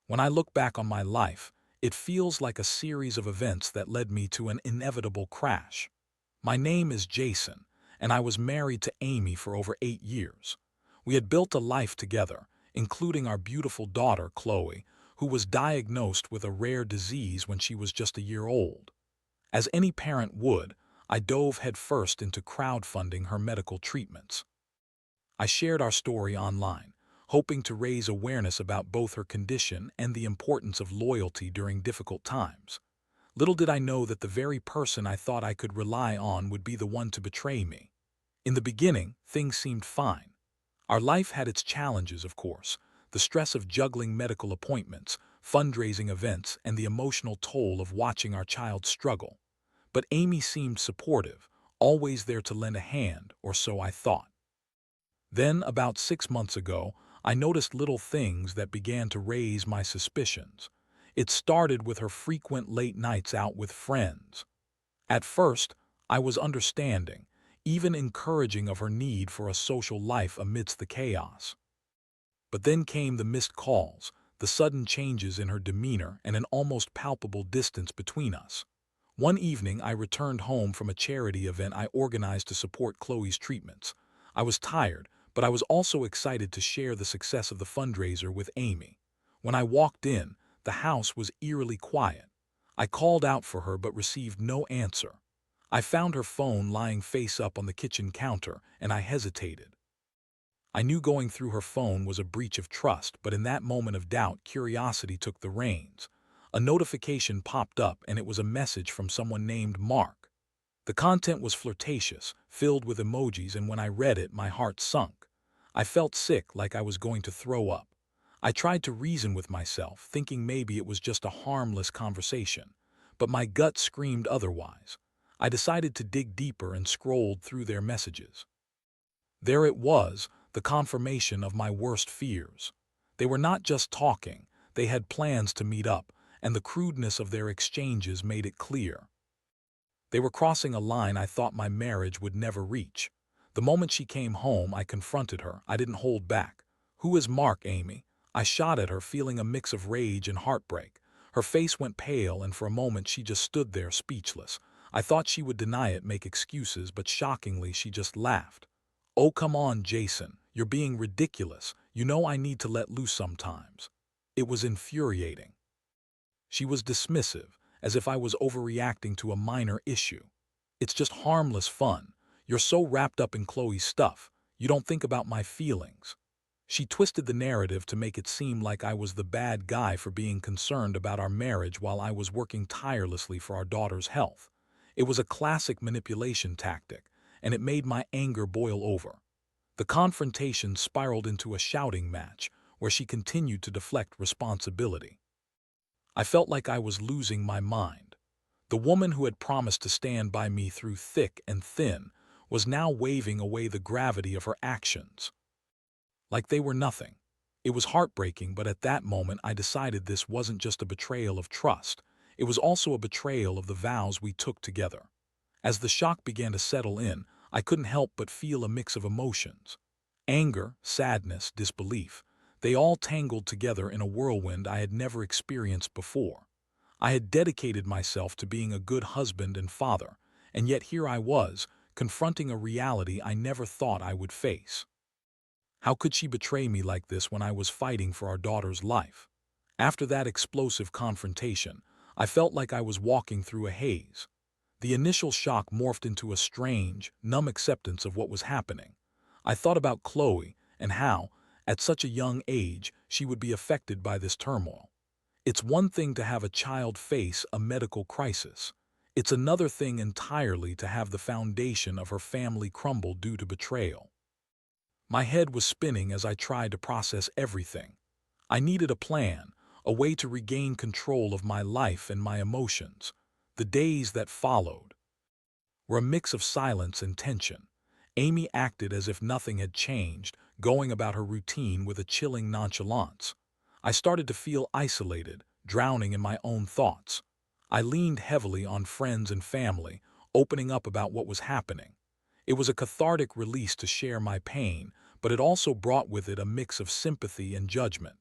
When I look back on my life, it feels like a series of events that led me to an inevitable crash. My name is Jason, and I was married to Amy for over 8 years. We had built a life together, including our beautiful daughter, Chloe, who was diagnosed with a rare disease when she was just a year old. As any parent would, I dove headfirst into crowdfunding her medical treatments. I shared our story online, hoping to raise awareness about both her condition and the importance of loyalty during difficult times. Little did I know that the very person I thought I could rely on would be the one to betray me. In the beginning, things seemed fine. Our life had its challenges, of course, the stress of juggling medical appointments, fundraising events, and the emotional toll of watching our child struggle. But Amy seemed supportive, always there to lend a hand, or so I thought. Then, about 6 months ago, I noticed little things that began to raise my suspicions. It started with her frequent late nights out with friends. At first, I was understanding, even encouraging of her need for a social life amidst the chaos. But then came the missed calls, the sudden changes in her demeanor, and an almost palpable distance between us. One evening, I returned home from a charity event I organized to support Chloe's treatments. I was tired, but I was also excited to share the success of the fundraiser with Amy. When I walked in, the house was eerily quiet. I called out for her but received no answer. I found her phone lying face up on the kitchen counter, and I hesitated. I knew going through her phone was a breach of trust, but in that moment of doubt, curiosity took the reins. A notification popped up, and it was a message from someone named Mark. The content was flirtatious, filled with emojis, and when I read it, my heart sunk. I felt sick, like I was going to throw up. I tried to reason with myself, thinking maybe it was just a harmless conversation, but my gut screamed otherwise. I decided to dig deeper and scrolled through their messages. There it was, the confirmation of my worst fears. They were not just talking, they had plans to meet up, and the crudeness of their exchanges made it clear. They were crossing a line I thought my marriage would never reach. The moment she came home, I confronted her. I didn't hold back. "Who is Mark, Amy?" I shot at her, feeling a mix of rage and heartbreak. Her face went pale, and for a moment she just stood there speechless. I thought she would deny it, make excuses, but shockingly she just laughed. "Oh, come on, Jason. You're being ridiculous. You know I need to let loose sometimes." It was infuriating. She was dismissive, as if I was overreacting to a minor issue. "It's just harmless fun. You're so wrapped up in Chloe's stuff, you don't think about my feelings." She twisted the narrative to make it seem like I was the bad guy for being concerned about our marriage while I was working tirelessly for our daughter's health. It was a classic manipulation tactic, and it made my anger boil over. The confrontation spiraled into a shouting match, where she continued to deflect responsibility. I felt like I was losing my mind. The woman who had promised to stand by me through thick and thin was now waving away the gravity of her actions, like they were nothing. It was heartbreaking, but at that moment I decided this wasn't just a betrayal of trust, it was also a betrayal of the vows we took together. As the shock began to settle in, I couldn't help but feel a mix of emotions. Anger, sadness, disbelief. They all tangled together in a whirlwind I had never experienced before. I had dedicated myself to being a good husband and father, and yet here I was, confronting a reality I never thought I would face. How could she betray me like this when I was fighting for our daughter's life? After that explosive confrontation, I felt like I was walking through a haze. The initial shock morphed into a strange, numb acceptance of what was happening. I thought about Chloe and how, at such a young age, she would be affected by this turmoil. It's one thing to have a child face a medical crisis. It's another thing entirely to have the foundation of her family crumble due to betrayal. My head was spinning as I tried to process everything. I needed a plan, a way to regain control of my life and my emotions. The days that followed were a mix of silence and tension. Amy acted as if nothing had changed, going about her routine with a chilling nonchalance. I started to feel isolated, drowning in my own thoughts. I leaned heavily on friends and family, opening up about what was happening. It was a cathartic release to share my pain, but it also brought with it a mix of sympathy and judgment.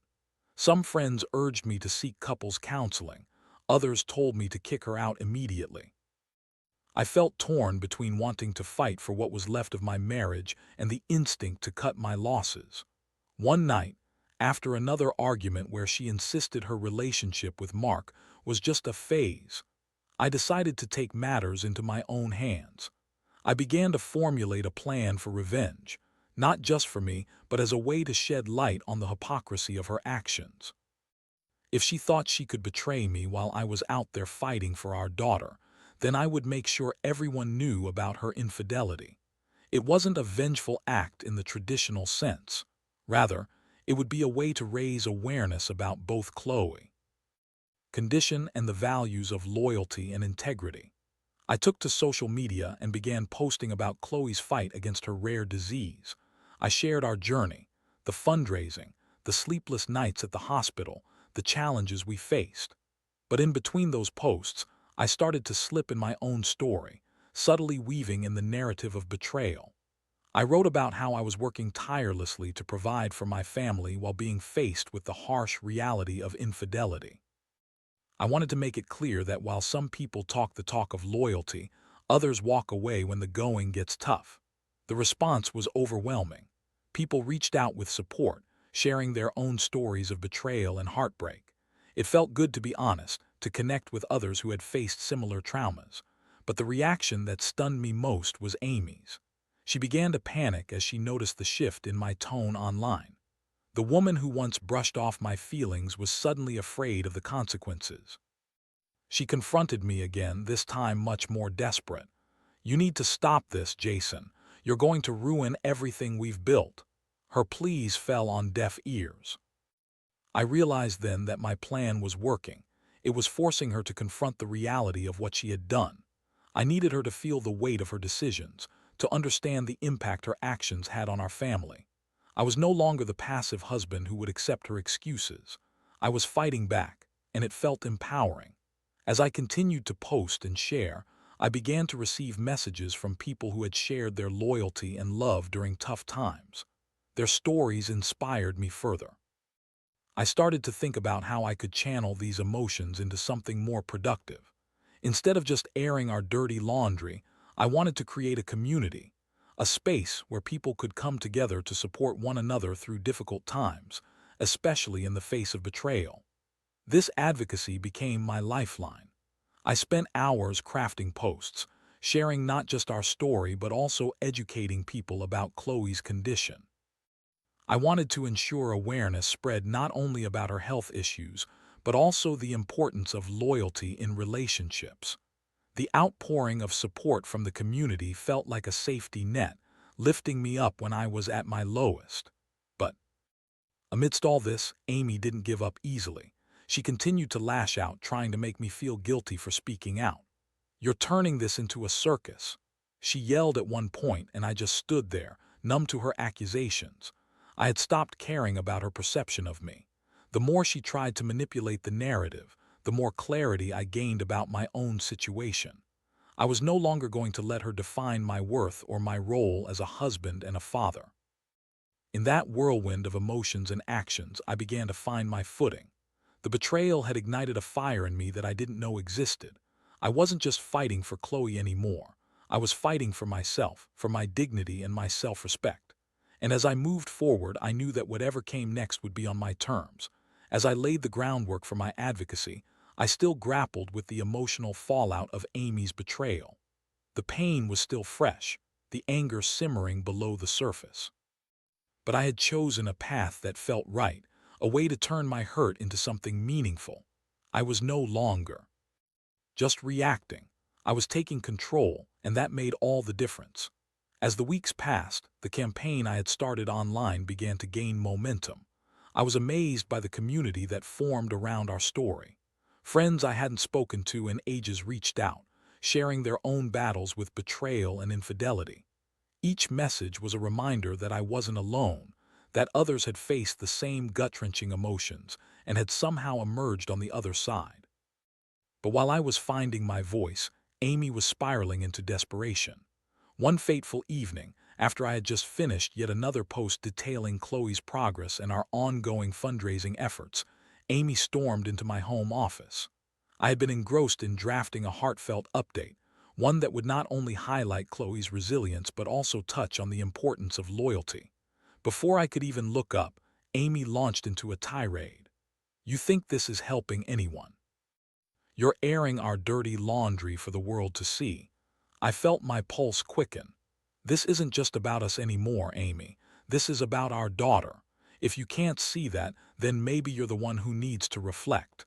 Some friends urged me to seek couples counseling. Others told me to kick her out immediately. I felt torn between wanting to fight for what was left of my marriage and the instinct to cut my losses. One night, after another argument where she insisted her relationship with Mark was just a phase, I decided to take matters into my own hands. I began to formulate a plan for revenge, not just for me, but as a way to shed light on the hypocrisy of her actions. If she thought she could betray me while I was out there fighting for our daughter, then I would make sure everyone knew about her infidelity. It wasn't a vengeful act in the traditional sense. Rather, it would be a way to raise awareness about both Chloe condition and the values of loyalty and integrity. I took to social media and began posting about Chloe's fight against her rare disease. I shared our journey, the fundraising, the sleepless nights at the hospital, the challenges we faced. But in between those posts, I started to slip in my own story, subtly weaving in the narrative of betrayal. I wrote about how I was working tirelessly to provide for my family while being faced with the harsh reality of infidelity. I wanted to make it clear that while some people talk the talk of loyalty, others walk away when the going gets tough. The response was overwhelming. People reached out with support, sharing their own stories of betrayal and heartbreak. It felt good to be honest, to connect with others who had faced similar traumas. But the reaction that stunned me most was Amy's. She began to panic as she noticed the shift in my tone online. The woman who once brushed off my feelings was suddenly afraid of the consequences. She confronted me again, this time much more desperate. "You need to stop this, Jason. You're going to ruin everything we've built." Her pleas fell on deaf ears. I realized then that my plan was working. It was forcing her to confront the reality of what she had done. I needed her to feel the weight of her decisions, to understand the impact her actions had on our family. I was no longer the passive husband who would accept her excuses. I was fighting back, and it felt empowering. As I continued to post and share, I began to receive messages from people who had shared their loyalty and love during tough times. Their stories inspired me further. I started to think about how I could channel these emotions into something more productive. Instead of just airing our dirty laundry, I wanted to create a community, a space where people could come together to support one another through difficult times, especially in the face of betrayal. This advocacy became my lifeline. I spent hours crafting posts, sharing not just our story but also educating people about Chloe's condition. I wanted to ensure awareness spread not only about her health issues, but also the importance of loyalty in relationships. The outpouring of support from the community felt like a safety net, lifting me up when I was at my lowest. But amidst all this, Amy didn't give up easily. She continued to lash out, trying to make me feel guilty for speaking out. "You're turning this into a circus," she yelled at one point, and I just stood there, numb to her accusations. I had stopped caring about her perception of me. The more she tried to manipulate the narrative, the more clarity I gained about my own situation. I was no longer going to let her define my worth or my role as a husband and a father. In that whirlwind of emotions and actions, I began to find my footing. The betrayal had ignited a fire in me that I didn't know existed. I wasn't just fighting for Chloe anymore. I was fighting for myself, for my dignity and my self-respect. And as I moved forward, I knew that whatever came next would be on my terms. As I laid the groundwork for my advocacy, I still grappled with the emotional fallout of Amy's betrayal. The pain was still fresh, the anger simmering below the surface. But I had chosen a path that felt right, a way to turn my hurt into something meaningful. I was no longer just reacting. I was taking control, and that made all the difference. As the weeks passed, the campaign I had started online began to gain momentum. I was amazed by the community that formed around our story. Friends I hadn't spoken to in ages reached out, sharing their own battles with betrayal and infidelity. Each message was a reminder that I wasn't alone, that others had faced the same gut-wrenching emotions and had somehow emerged on the other side. But while I was finding my voice, Amy was spiraling into desperation. One fateful evening, After I had just finished yet another post detailing Chloe's progress and our ongoing fundraising efforts, Amy stormed into my home office. I had been engrossed in drafting a heartfelt update, one that would not only highlight Chloe's resilience but also touch on the importance of loyalty. Before I could even look up, Amy launched into a tirade. "You think this is helping anyone? You're airing our dirty laundry for the world to see." I felt my pulse quicken. "This isn't just about us anymore, Amy. This is about our daughter. If you can't see that, then maybe you're the one who needs to reflect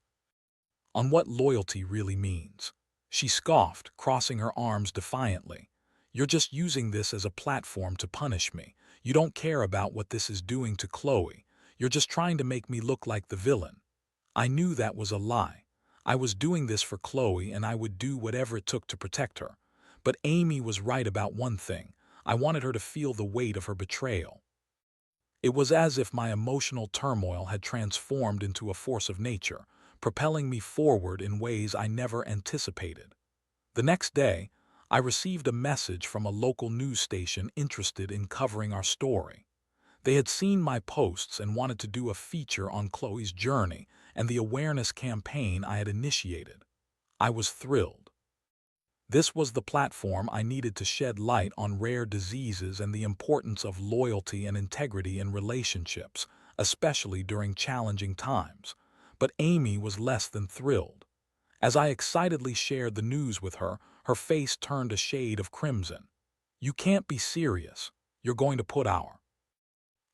on what loyalty really means." She scoffed, crossing her arms defiantly. "You're just using this as a platform to punish me. You don't care about what this is doing to Chloe. You're just trying to make me look like the villain." I knew that was a lie. I was doing this for Chloe and I would do whatever it took to protect her. But Amy was right about one thing. I wanted her to feel the weight of her betrayal. It was as if my emotional turmoil had transformed into a force of nature, propelling me forward in ways I never anticipated. The next day, I received a message from a local news station interested in covering our story. They had seen my posts and wanted to do a feature on Chloe's journey and the awareness campaign I had initiated. I was thrilled. This was the platform I needed to shed light on rare diseases and the importance of loyalty and integrity in relationships, especially during challenging times. But Amy was less than thrilled. As I excitedly shared the news with her, her face turned a shade of crimson. "You can't be serious. You're going to put our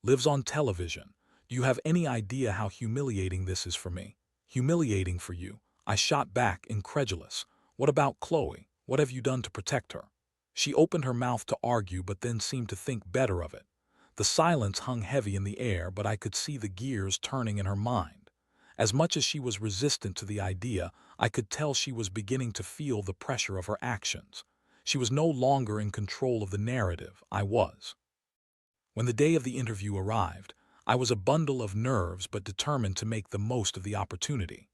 lives on television. Do you have any idea how humiliating this is for me?" "Humiliating for you?" I shot back, incredulous. "What about Chloe? What have you done to protect her?" She opened her mouth to argue but then seemed to think better of it. The silence hung heavy in the air, but I could see the gears turning in her mind. As much as she was resistant to the idea, I could tell she was beginning to feel the pressure of her actions. She was no longer in control of the narrative. I was. When the day of the interview arrived, I was a bundle of nerves but determined to make the most of the opportunity.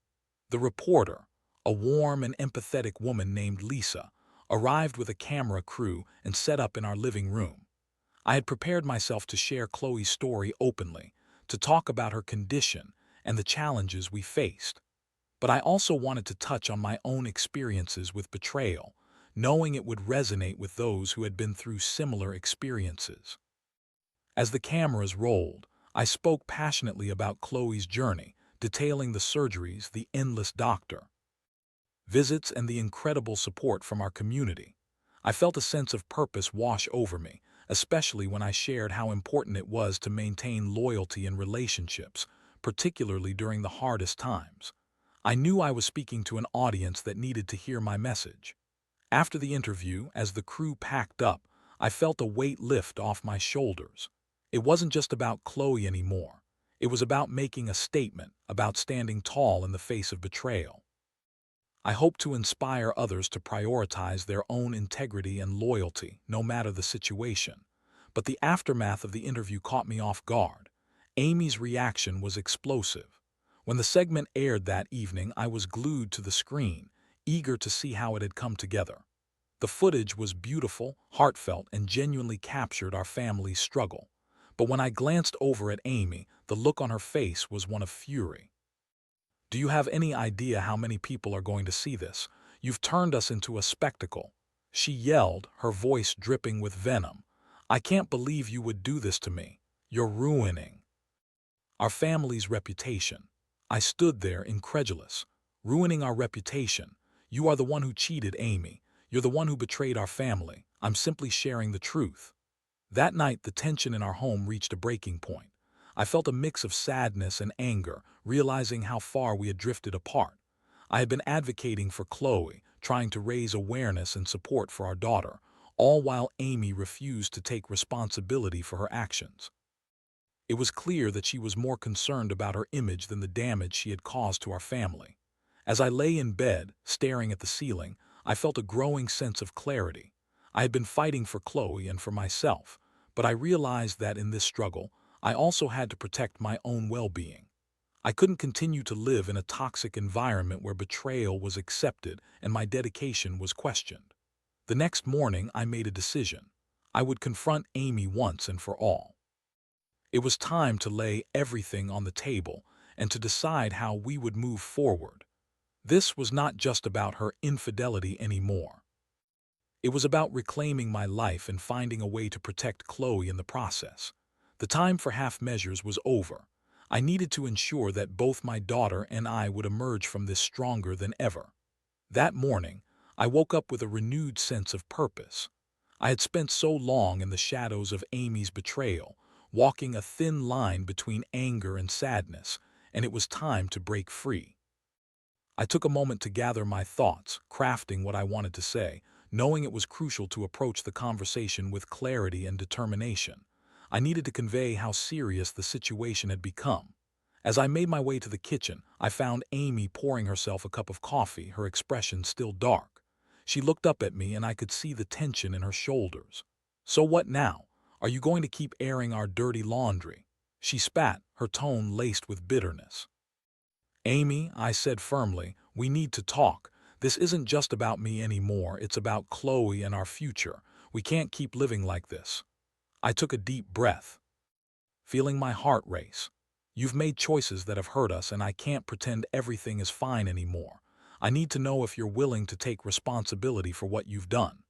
The reporter, a warm and empathetic woman named Lisa, arrived with a camera crew and set up in our living room. I had prepared myself to share Chloe's story openly, to talk about her condition and the challenges we faced. But I also wanted to touch on my own experiences with betrayal, knowing it would resonate with those who had been through similar experiences. As the cameras rolled, I spoke passionately about Chloe's journey, detailing the surgeries, the endless doctor visits, and the incredible support from our community. I felt a sense of purpose wash over me, especially when I shared how important it was to maintain loyalty in relationships, particularly during the hardest times. I knew I was speaking to an audience that needed to hear my message. After the interview, as the crew packed up, I felt a weight lift off my shoulders. It wasn't just about Chloe anymore. It was about making a statement, about standing tall in the face of betrayal. I hope to inspire others to prioritize their own integrity and loyalty, no matter the situation. But the aftermath of the interview caught me off guard. Amy's reaction was explosive. When the segment aired that evening, I was glued to the screen, eager to see how it had come together. The footage was beautiful, heartfelt, and genuinely captured our family's struggle. But when I glanced over at Amy, the look on her face was one of fury. "Do you have any idea how many people are going to see this? You've turned us into a spectacle," she yelled, her voice dripping with venom. "I can't believe you would do this to me. You're ruining our family's reputation." I stood there, incredulous. "Ruining our reputation? You are the one who cheated, Amy. You're the one who betrayed our family. I'm simply sharing the truth." That night, the tension in our home reached a breaking point. I felt a mix of sadness and anger, realizing how far we had drifted apart. I had been advocating for Chloe, trying to raise awareness and support for our daughter, all while Amy refused to take responsibility for her actions. It was clear that she was more concerned about her image than the damage she had caused to our family. As I lay in bed, staring at the ceiling, I felt a growing sense of clarity. I had been fighting for Chloe and for myself, but I realized that in this struggle, I also had to protect my own well-being. I couldn't continue to live in a toxic environment where betrayal was accepted and my dedication was questioned. The next morning, I made a decision. I would confront Amy once and for all. It was time to lay everything on the table and to decide how we would move forward. This was not just about her infidelity anymore. It was about reclaiming my life and finding a way to protect Chloe in the process. The time for half measures was over. I needed to ensure that both my daughter and I would emerge from this stronger than ever. That morning, I woke up with a renewed sense of purpose. I had spent so long in the shadows of Amy's betrayal, walking a thin line between anger and sadness, and it was time to break free. I took a moment to gather my thoughts, crafting what I wanted to say, knowing it was crucial to approach the conversation with clarity and determination. I needed to convey how serious the situation had become. As I made my way to the kitchen, I found Amy pouring herself a cup of coffee, her expression still dark. She looked up at me and I could see the tension in her shoulders. "So what now? Are you going to keep airing our dirty laundry?" She spat, her tone laced with bitterness. "Amy," I said firmly, "we need to talk. This isn't just about me anymore, it's about Chloe and our future. We can't keep living like this." I took a deep breath, feeling my heart race. "You've made choices that have hurt us and I can't pretend everything is fine anymore. I need to know if you're willing to take responsibility for what you've done."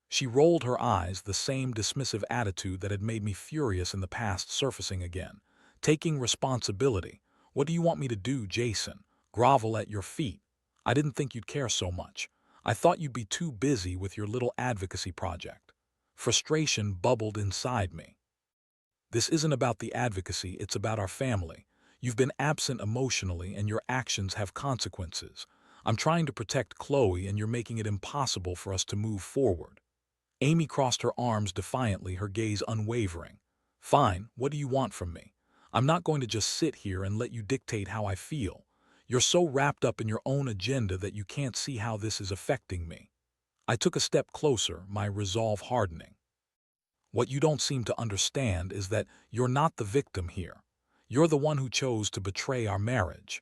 She rolled her eyes, the same dismissive attitude that had made me furious in the past surfacing again. "Taking responsibility? What do you want me to do, Jason? Grovel at your feet? I didn't think you'd care so much. I thought you'd be too busy with your little advocacy project." Frustration bubbled inside me. "This isn't about the advocacy, it's about our family. You've been absent emotionally and your actions have consequences. I'm trying to protect Chloe and you're making it impossible for us to move forward." Amy crossed her arms defiantly, her gaze unwavering. "Fine, what do you want from me? I'm not going to just sit here and let you dictate how I feel. You're so wrapped up in your own agenda that you can't see how this is affecting me." I took a step closer, my resolve hardening. "What you don't seem to understand is that you're not the victim here. You're the one who chose to betray our marriage.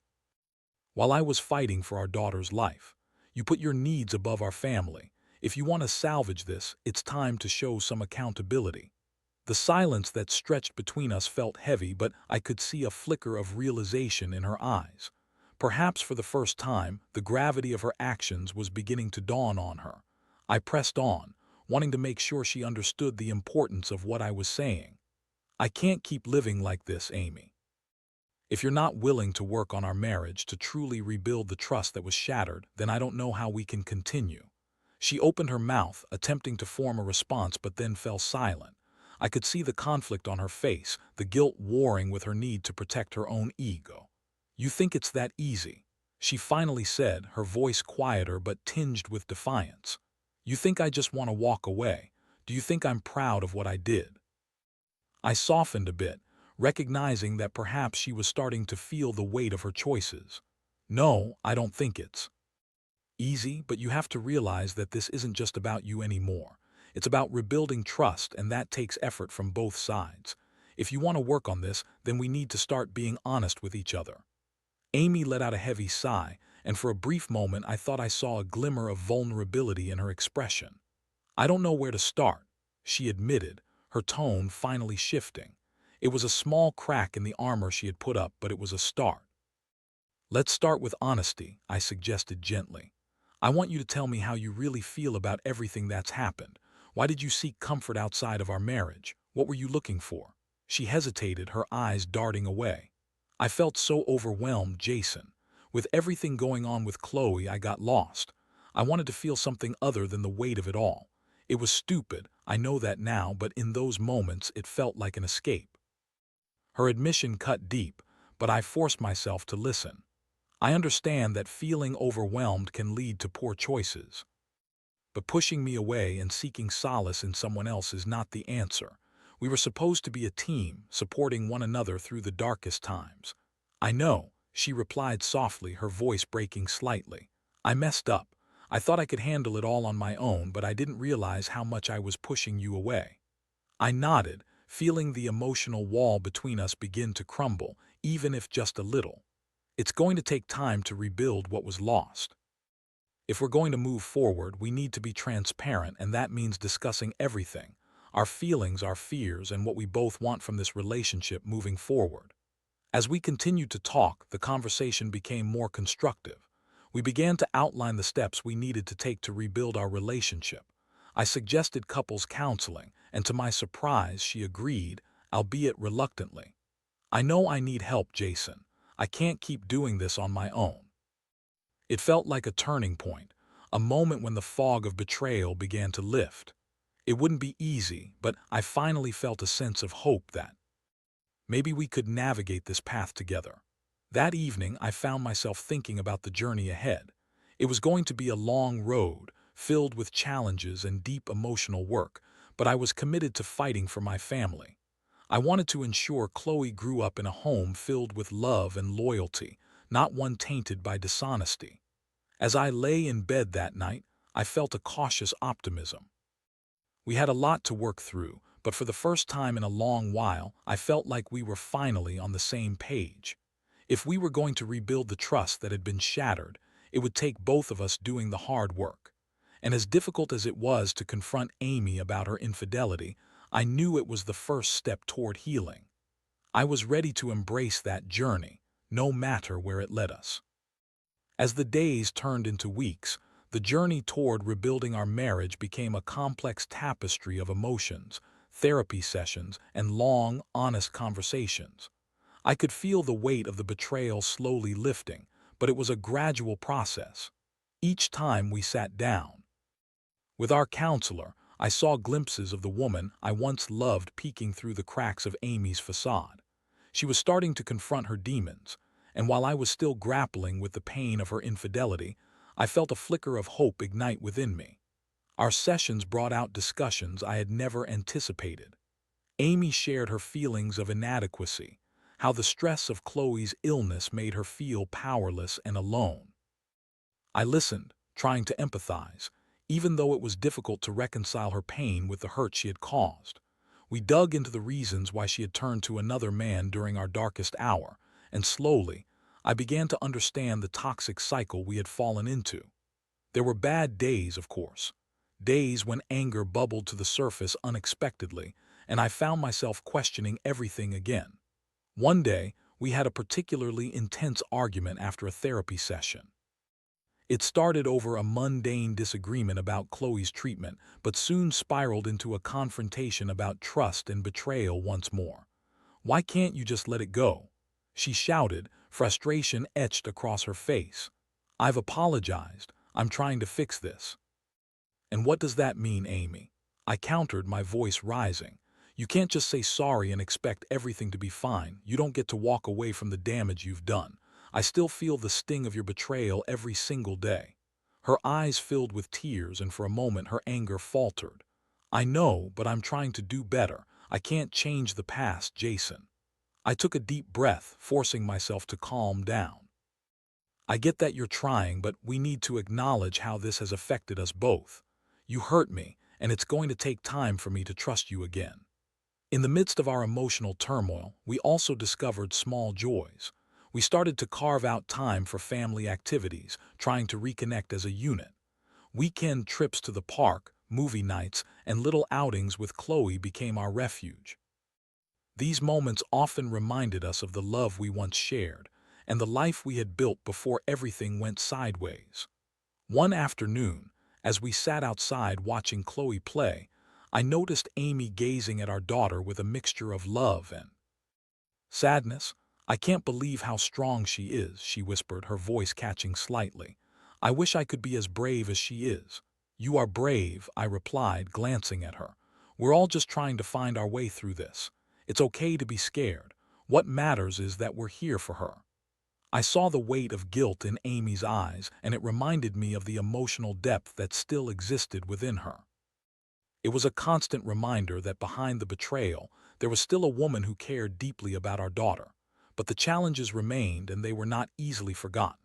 While I was fighting for our daughter's life, you put your needs above our family. If you want to salvage this, it's time to show some accountability." The silence that stretched between us felt heavy, but I could see a flicker of realization in her eyes. Perhaps for the first time, the gravity of her actions was beginning to dawn on her. I pressed on, wanting to make sure she understood the importance of what I was saying. "I can't keep living like this, Amy. If you're not willing to work on our marriage to truly rebuild the trust that was shattered, then I don't know how we can continue." She opened her mouth, attempting to form a response, but then fell silent. I could see the conflict on her face, the guilt warring with her need to protect her own ego. "You think it's that easy?" she finally said, her voice quieter but tinged with defiance. "You think I just want to walk away? Do you think I'm proud of what I did?" I softened a bit, recognizing that perhaps she was starting to feel the weight of her choices. "No, I don't think it's easy, but you have to realize that this isn't just about you anymore. It's about rebuilding trust, and that takes effort from both sides. If you want to work on this, then we need to start being honest with each other." Amy let out a heavy sigh, and for a brief moment I thought I saw a glimmer of vulnerability in her expression. "I don't know where to start," she admitted, her tone finally shifting. It was a small crack in the armor she had put up, but it was a start. "Let's start with honesty," I suggested gently. "I want you to tell me how you really feel about everything that's happened. Why did you seek comfort outside of our marriage? What were you looking for?" She hesitated, her eyes darting away. "I felt so overwhelmed, Jason. With everything going on with Chloe, I got lost. I wanted to feel something other than the weight of it all. It was stupid, I know that now, but in those moments it felt like an escape." Her admission cut deep, but I forced myself to listen. "I understand that feeling overwhelmed can lead to poor choices. But pushing me away and seeking solace in someone else is not the answer. We were supposed to be a team, supporting one another through the darkest times." "I know," she replied softly, her voice breaking slightly. "I messed up. I thought I could handle it all on my own, but I didn't realize how much I was pushing you away." I nodded, feeling the emotional wall between us begin to crumble, even if just a little. "It's going to take time to rebuild what was lost. If we're going to move forward, we need to be transparent, and that means discussing everything. our feelings, our fears, and what we both want from this relationship moving forward. As we continued to talk, the conversation became more constructive. We began to outline the steps we needed to take to rebuild our relationship. I suggested couples counseling, and to my surprise, she agreed, albeit reluctantly. I know I need help, Jason. I can't keep doing this on my own. It felt like a turning point, a moment when the fog of betrayal began to lift. It wouldn't be easy, but I finally felt a sense of hope that maybe we could navigate this path together. That evening, I found myself thinking about the journey ahead. It was going to be a long road, filled with challenges and deep emotional work, but I was committed to fighting for my family. I wanted to ensure Chloe grew up in a home filled with love and loyalty, not one tainted by dishonesty. As I lay in bed that night, I felt a cautious optimism. We had a lot to work through, but for the first time in a long while, I felt like we were finally on the same page. If we were going to rebuild the trust that had been shattered, it would take both of us doing the hard work. And as difficult as it was to confront Amy about her infidelity, I knew it was the first step toward healing. I was ready to embrace that journey, no matter where it led us. As the days turned into weeks, the journey toward rebuilding our marriage became a complex tapestry of emotions, therapy sessions, and long, honest conversations. I could feel the weight of the betrayal slowly lifting, but it was a gradual process. Each time we sat down with our counselor, I saw glimpses of the woman I once loved peeking through the cracks of Amy's facade. She was starting to confront her demons, and while I was still grappling with the pain of her infidelity, I felt a flicker of hope ignite within me. Our sessions brought out discussions I had never anticipated. Amy shared her feelings of inadequacy, how the stress of Chloe's illness made her feel powerless and alone. I listened, trying to empathize, even though it was difficult to reconcile her pain with the hurt she had caused. We dug into the reasons why she had turned to another man during our darkest hour, and slowly, I began to understand the toxic cycle we had fallen into. There were bad days, of course. Days when anger bubbled to the surface unexpectedly, and I found myself questioning everything again. One day, we had a particularly intense argument after a therapy session. It started over a mundane disagreement about Chloe's treatment, but soon spiraled into a confrontation about trust and betrayal once more. "Why can't you just let it go?" she shouted, frustration etched across her face. "I've apologized. I'm trying to fix this." "And what does that mean, Amy?" I countered, my voice rising. "You can't just say sorry and expect everything to be fine. You don't get to walk away from the damage you've done. I still feel the sting of your betrayal every single day." Her eyes filled with tears, and for a moment her anger faltered. "I know, but I'm trying to do better. I can't change the past, Jason." I took a deep breath, forcing myself to calm down. "I get that you're trying, but we need to acknowledge how this has affected us both. You hurt me, and it's going to take time for me to trust you again." In the midst of our emotional turmoil, we also discovered small joys. We started to carve out time for family activities, trying to reconnect as a unit. Weekend trips to the park, movie nights, and little outings with Chloe became our refuge. These moments often reminded us of the love we once shared, and the life we had built before everything went sideways. One afternoon, as we sat outside watching Chloe play, I noticed Amy gazing at our daughter with a mixture of love and sadness. "I can't believe how strong she is," she whispered, her voice catching slightly. "I wish I could be as brave as she is." "You are brave," I replied, glancing at her. "We're all just trying to find our way through this. It's okay to be scared. What matters is that we're here for her." I saw the weight of guilt in Amy's eyes, and it reminded me of the emotional depth that still existed within her. It was a constant reminder that behind the betrayal, there was still a woman who cared deeply about our daughter. But the challenges remained, and they were not easily forgotten.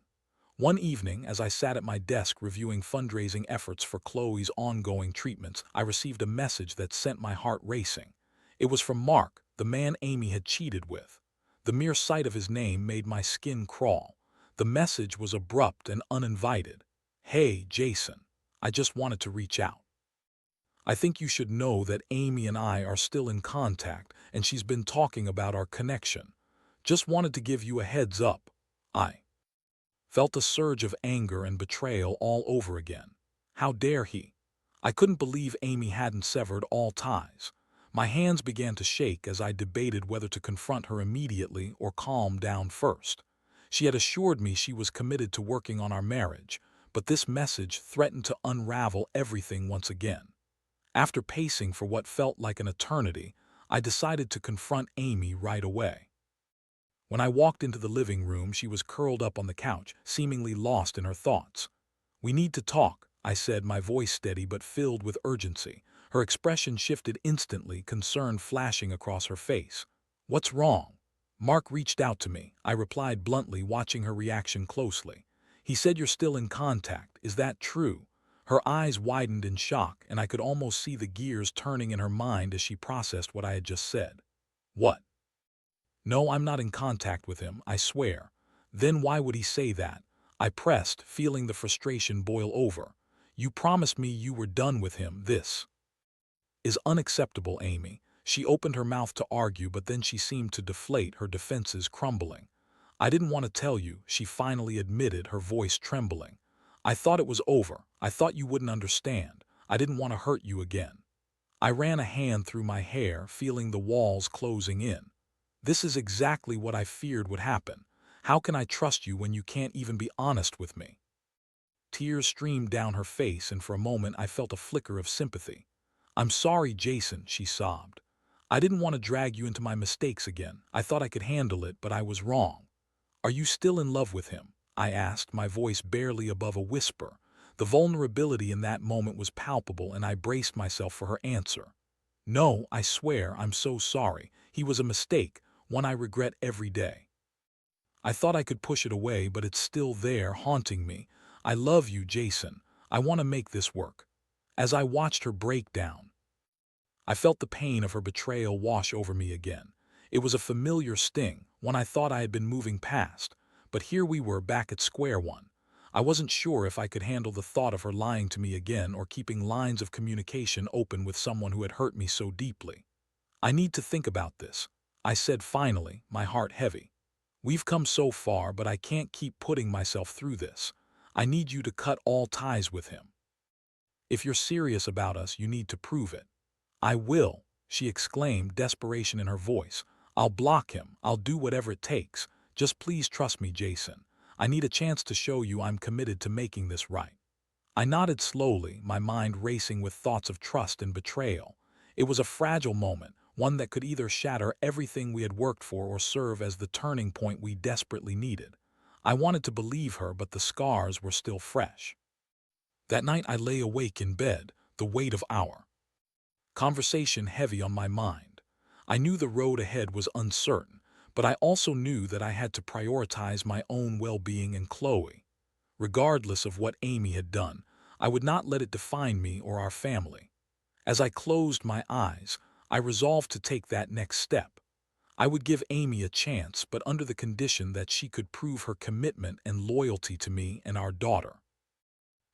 One evening, as I sat at my desk reviewing fundraising efforts for Chloe's ongoing treatments, I received a message that sent my heart racing. It was from Mark, the man Amy had cheated with. The mere sight of his name made my skin crawl. The message was abrupt and uninvited. "Hey, Jason. I just wanted to reach out. I think you should know that Amy and I are still in contact, and she's been talking about our connection. Just wanted to give you a heads up. I felt a surge of anger and betrayal all over again. How dare he? I couldn't believe Amy hadn't severed all ties. My hands began to shake as I debated whether to confront her immediately or calm down first. She had assured me she was committed to working on our marriage, but this message threatened to unravel everything once again. After pacing for what felt like an eternity, I decided to confront Amy right away. When I walked into the living room, she was curled up on the couch, seemingly lost in her thoughts. "We need to talk," I said, my voice steady but filled with urgency. Her expression shifted instantly, concern flashing across her face. "What's wrong?" "Mark reached out to me," I replied bluntly, watching her reaction closely. "He said you're still in contact. Is that true?" Her eyes widened in shock, and I could almost see the gears turning in her mind as she processed what I had just said. "What? No, I'm not in contact with him, I swear." "Then why would he say that?" I pressed, feeling the frustration boil over. "You promised me you were done with him. This is unacceptable, Amy." She opened her mouth to argue, but then she seemed to deflate, her defenses crumbling. "I didn't want to tell you," she finally admitted, her voice trembling. "I thought it was over. I thought you wouldn't understand. I didn't want to hurt you again." I ran a hand through my hair, feeling the walls closing in. "This is exactly what I feared would happen. How can I trust you when you can't even be honest with me?" Tears streamed down her face, and for a moment I felt a flicker of sympathy. "I'm sorry, Jason," she sobbed. "I didn't want to drag you into my mistakes again. I thought I could handle it, but I was wrong." "Are you still in love with him?" I asked, my voice barely above a whisper. The vulnerability in that moment was palpable, and I braced myself for her answer. "No, I swear, I'm so sorry. He was a mistake, one I regret every day. I thought I could push it away, but it's still there, haunting me. I love you, Jason. I want to make this work." As I watched her break down, I felt the pain of her betrayal wash over me again. It was a familiar sting, one I thought I had been moving past, but here we were back at square one. I wasn't sure if I could handle the thought of her lying to me again or keeping lines of communication open with someone who had hurt me so deeply. "I need to think about this," I said finally, my heart heavy. "We've come so far, but I can't keep putting myself through this. I need you to cut all ties with him. If you're serious about us, you need to prove it." "I will," she exclaimed, desperation in her voice. "I'll block him. I'll do whatever it takes. Just please trust me, Jason. I need a chance to show you I'm committed to making this right." I nodded slowly, my mind racing with thoughts of trust and betrayal. It was a fragile moment, one that could either shatter everything we had worked for or serve as the turning point we desperately needed. I wanted to believe her, but the scars were still fresh. That night I lay awake in bed, the weight of our conversation heavy on my mind. I knew the road ahead was uncertain, but I also knew that I had to prioritize my own well-being and Chloe. Regardless of what Amy had done, I would not let it define me or our family. As I closed my eyes, I resolved to take that next step. I would give Amy a chance, but under the condition that she could prove her commitment and loyalty to me and our daughter.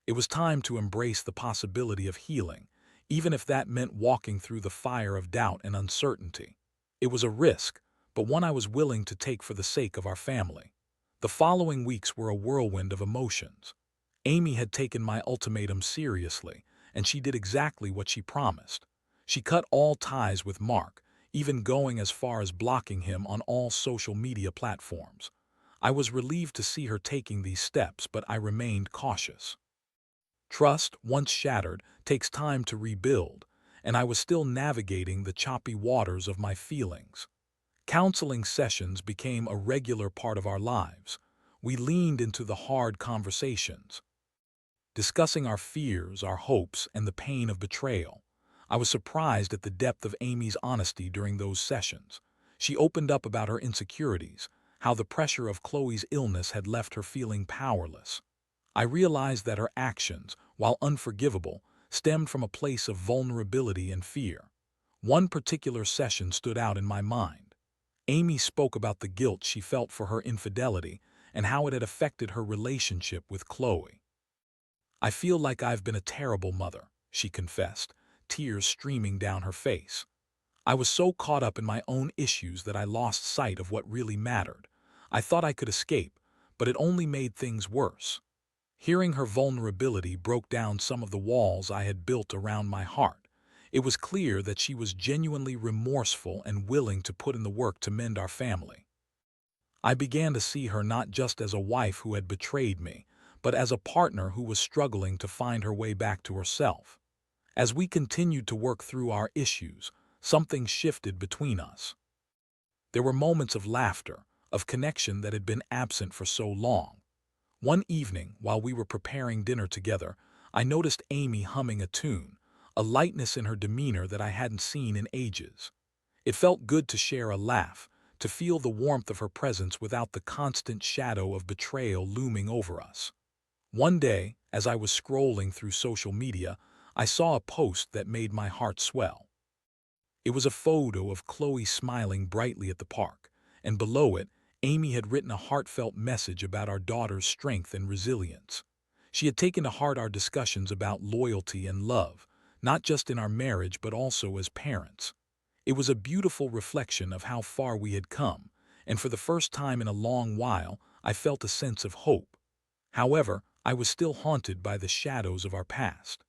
It was time to embrace the possibility of healing, even if that meant walking through the fire of doubt and uncertainty. It was a risk, but one I was willing to take for the sake of our family. The following weeks were a whirlwind of emotions. Amy had taken my ultimatum seriously, and she did exactly what she promised. She cut all ties with Mark, even going as far as blocking him on all social media platforms. I was relieved to see her taking these steps, but I remained cautious. Trust, once shattered, takes time to rebuild, and I was still navigating the choppy waters of my feelings. Counseling sessions became a regular part of our lives. We leaned into the hard conversations, discussing our fears, our hopes, and the pain of betrayal. I was surprised at the depth of Amy's honesty during those sessions. She opened up about her insecurities, how the pressure of Chloe's illness had left her feeling powerless. I realized that her actions, while unforgivable, stemmed from a place of vulnerability and fear. One particular session stood out in my mind. Amy spoke about the guilt she felt for her infidelity and how it had affected her relationship with Chloe. "I feel like I've been a terrible mother," she confessed, tears streaming down her face. I was so caught up in my own issues that I lost sight of what really mattered. I thought I could escape, but it only made things worse. Hearing her vulnerability broke down some of the walls I had built around my heart. It was clear that she was genuinely remorseful and willing to put in the work to mend our family. I began to see her not just as a wife who had betrayed me, but as a partner who was struggling to find her way back to herself. As we continued to work through our issues, something shifted between us. There were moments of laughter, of connection that had been absent for so long. One evening, while we were preparing dinner together, I noticed Amy humming a tune, a lightness in her demeanor that I hadn't seen in ages. It felt good to share a laugh, to feel the warmth of her presence without the constant shadow of betrayal looming over us. One day, as I was scrolling through social media, I saw a post that made my heart swell. It was a photo of Chloe smiling brightly at the park, and below it, Amy had written a heartfelt message about our daughter's strength and resilience. She had taken to heart our discussions about loyalty and love, not just in our marriage but also as parents. It was a beautiful reflection of how far we had come, and for the first time in a long while, I felt a sense of hope. However, I was still haunted by the shadows of our past.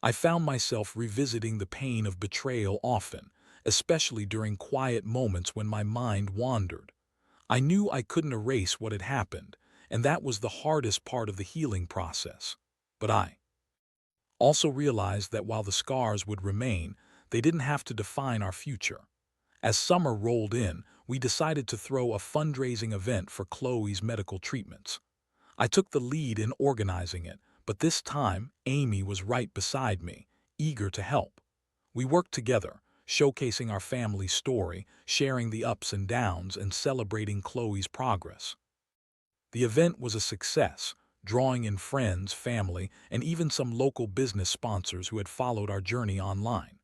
I found myself revisiting the pain of betrayal often, especially during quiet moments when my mind wandered. I knew I couldn't erase what had happened, and that was the hardest part of the healing process. But I also realized that while the scars would remain, they didn't have to define our future. As summer rolled in, we decided to throw a fundraising event for Chloe's medical treatments. I took the lead in organizing it, but this time Amy was right beside me, eager to help. We worked together, showcasing our family story, sharing the ups and downs, and celebrating Chloe's progress. The event was a success, drawing in friends, family, and even some local business sponsors who had followed our journey online.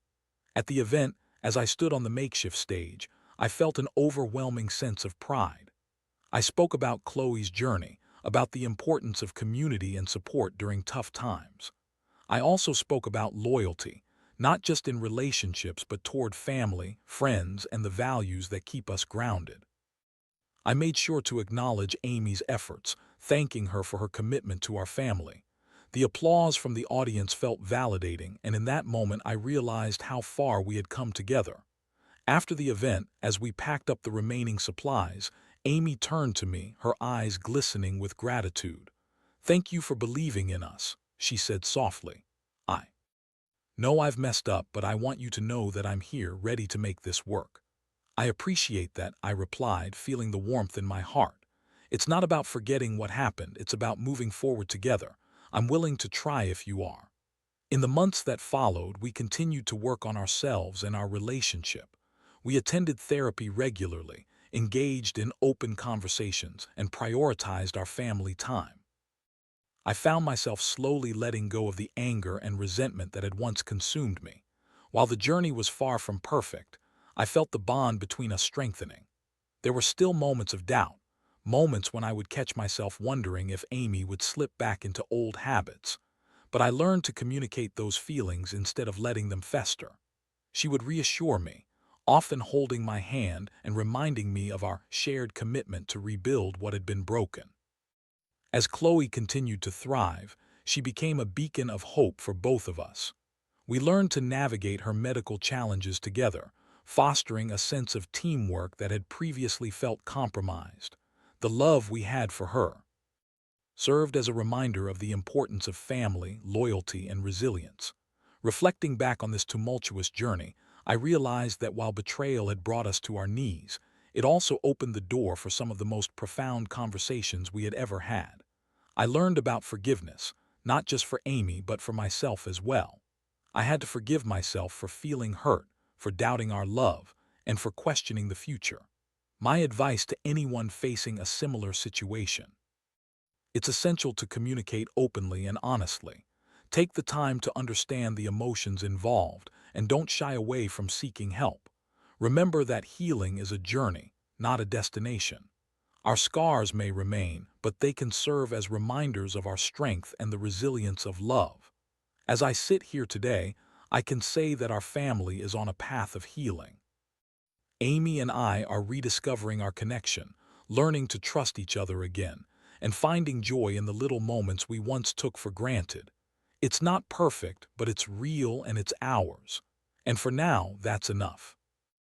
At the event, as I stood on the makeshift stage, I felt an overwhelming sense of pride. I spoke about Chloe's journey, about the importance of community and support during tough times. I also spoke about loyalty, not just in relationships but toward family, friends, and the values that keep us grounded. I made sure to acknowledge Amy's efforts, thanking her for her commitment to our family. The applause from the audience felt validating, and in that moment I realized how far we had come together. After the event, as we packed up the remaining supplies, Amy turned to me, her eyes glistening with gratitude. "Thank you for believing in us," she said softly. "I know I've messed up, but I want you to know that I'm here, ready to make this work." "I appreciate that," I replied, feeling the warmth in my heart. "It's not about forgetting what happened, it's about moving forward together. I'm willing to try if you are." In the months that followed, we continued to work on ourselves and our relationship. We attended therapy regularly, engaged in open conversations, and prioritized our family time. I found myself slowly letting go of the anger and resentment that had once consumed me. While the journey was far from perfect, I felt the bond between us strengthening. There were still moments of doubt, moments when I would catch myself wondering if Amy would slip back into old habits. But I learned to communicate those feelings instead of letting them fester. She would reassure me, often holding my hand and reminding me of our shared commitment to rebuild what had been broken. As Chloe continued to thrive, she became a beacon of hope for both of us. We learned to navigate her medical challenges together, fostering a sense of teamwork that had previously felt compromised. The love we had for her served as a reminder of the importance of family, loyalty, and resilience. Reflecting back on this tumultuous journey, I realized that while betrayal had brought us to our knees, it also opened the door for some of the most profound conversations we had ever had. I learned about forgiveness, not just for Amy but for myself as well. I had to forgive myself for feeling hurt, for doubting our love, and for questioning the future. My advice to anyone facing a similar situation: it's essential to communicate openly and honestly. Take the time to understand the emotions involved and don't shy away from seeking help. Remember that healing is a journey, not a destination. Our scars may remain, but they can serve as reminders of our strength and the resilience of love. As I sit here today, I can say that our family is on a path of healing. Amy and I are rediscovering our connection, learning to trust each other again, and finding joy in the little moments we once took for granted. It's not perfect, but it's real and it's ours. And for now, that's enough.